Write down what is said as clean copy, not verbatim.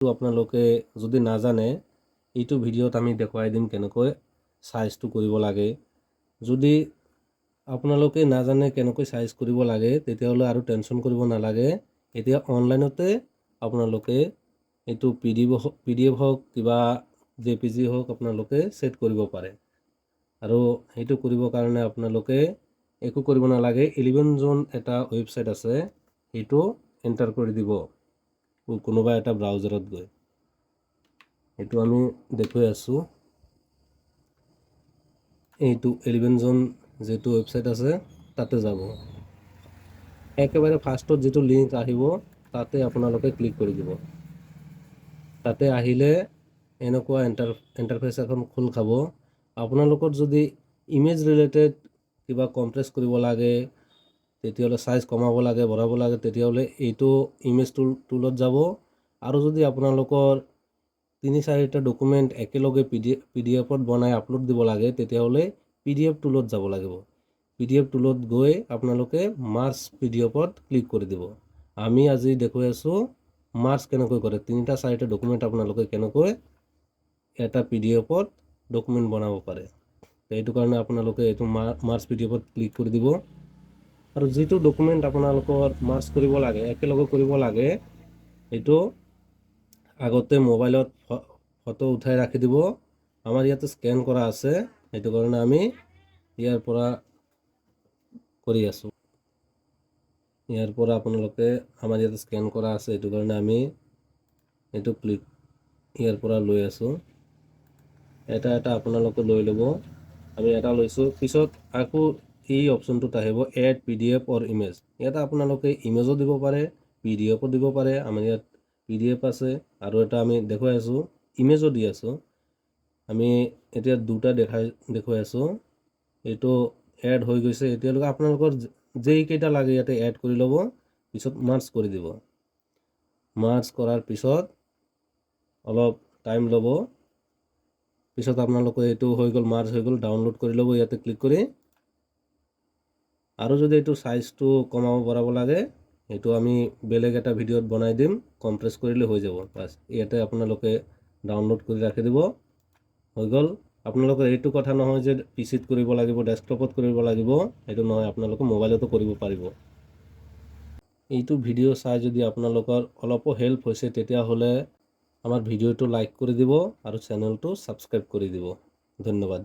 আপোনালোকে যদি নাজানে এইটো ভিডিঅ'ত আমি দেখুৱাই দিম কেনেকৈ সাইজটো কৰিব লাগে। যদি আপোনালোকে নাজানে কেনেকৈ সাইজ কৰিব লাগে তেতিয়াহ'লে আৰু টেনশ্যন কৰিব নালাগে। এতিয়া অনলাইনতে আপোনালোকে এইটো PDF হওক কিবা JPG হওক আপোনালোকে সেট কৰিব পাৰে। আৰু সেইটো কৰিবৰ কাৰণে আপোনালোকে একো কৰিব নালাগে। 11 Zone এটা ৱেবছাইট আছে, সেইটো এণ্টাৰ কৰি দিব কোনোবা এটা ব্ৰাউজাৰত গৈ। এইটো আমি দেখুৱাই আছোঁ। এইটো 11 Zone যেটো ৱেবছাইট আছে তাতে যাব। একেবাৰে ফাৰ্ষ্টত যেটো লিংক আহিব তাতে আপোনালোকে ক্লিক কৰি দিব। তাতে আহিলে এনেকুৱা ইণ্টাৰফেস এখন খোল খাব। আপোনালোকৰ যদি ইমেজ ৰিলেটেড কিবা কম্প্ৰেছ কৰিব লাগে, তেতিয়াহ'লে সাইজ কমাব লাগে বঢ়াব লাগে, তেতিয়াহ'লে এইটো ইমেজ টুলত যাব। আৰু যদি আপোনালোকৰ 3-4টা ডকুমেণ্ট একেলগে PDFত বনাই আপলোড দিব লাগে তেতিয়াহ'লে PDF টুলত যাব লাগিব। PDF টুলত গৈ আপোনালোকে মাৰ্জ PDFত ক্লিক কৰি দিব। আমি আজি দেখুৱাই আছোঁ মাৰ্জ কেনেকৈ কৰে। 3-4টা ডকুমেণ্ট আপোনালোকে কেনেকৈ এটা PDFত ডকুমেণ্ট বনাব পাৰে। এইটো কাৰণে আপোনালোকে এইটো মাৰ্জ PDFত ক্লিক কৰি দিব। আৰু যেটো ডকুমেণ্ট আপোনালোকৰ মাৰ্জ কৰিব লাগে একেলগে কৰিব লাগে এইটো আগতে মোবাইলত ফটো উঠাই ৰাখি দিব। আমাৰ ইয়াতে স্ক্যান কৰা আছে, সেইটো কাৰণে আমি ইয়াৰ পৰা কৰি আছোঁ। ইয়াৰ পৰা আপোনালোকে আমাৰ ইয়াতে স্ক্যান কৰা আছে, এইটো কাৰণে আমি এইটো ক্লিক ইয়াৰ পৰা লৈ আছোঁ। এটা আপোনালোকে লৈ ল'ব। আমি এটা লৈছোঁ। পিছত আকৌ এই অপশ্যনটোত আহিব এড PDF অৰ ইমেজ। ইয়াতে আপোনালোকে ইমেজো দিব পাৰে, PDFও দিব পাৰে। আমাৰ ইয়াত PDF আছে আৰু এটা আমি দেখুৱাই আছোঁ ইমেজো দি আছোঁ। আমি এতিয়া দুটা দেখুৱাই আছোঁ। এইটো এড হৈ গৈছে। এতিয়ালৈকে আপোনালোকৰ যেই কেইটা লাগে ইয়াতে এড কৰি ল'ব, পিছত মাৰ্জ কৰি দিব। মাৰ্জ কৰাৰ পিছত অলপ টাইম ল'ব। পিছত আপোনালোকে এইটো হৈ গ'ল, মাৰ্জ হৈ গ'ল, ডাউনলোড কৰি ল'ব ইয়াতে ক্লিক কৰি। আৰু যদি এইটো সাইজটো কমাব বঢ়াব লাগে এইটো আমি বেলেগ এটা ভিডিঅ'ত বনাই দিম, কম্প্ৰেছ কৰিলে হৈ যাব। বাস ইয়াতে আপোনালোকে ডাউনলোড কৰি ৰাখি দিব, হৈ গ'ল। আপোনালোকৰ এইটো কথা নহয় যে PCত কৰিব লাগিব, ডেস্কটপত কৰিব লাগিব, এইটো নহয়, আপোনালোকে মোবাইলতো কৰিব পাৰিব। এইটো ভিডিঅ' চাই যদি আপোনালোকৰ অলপো হেল্প হৈছে তেতিয়াহ'লে আমাৰ ভিডিঅ'টো লাইক কৰি দিব আৰু চেনেলটো ছাবস্ক্ৰাইব কৰি দিব। ধন্যবাদ।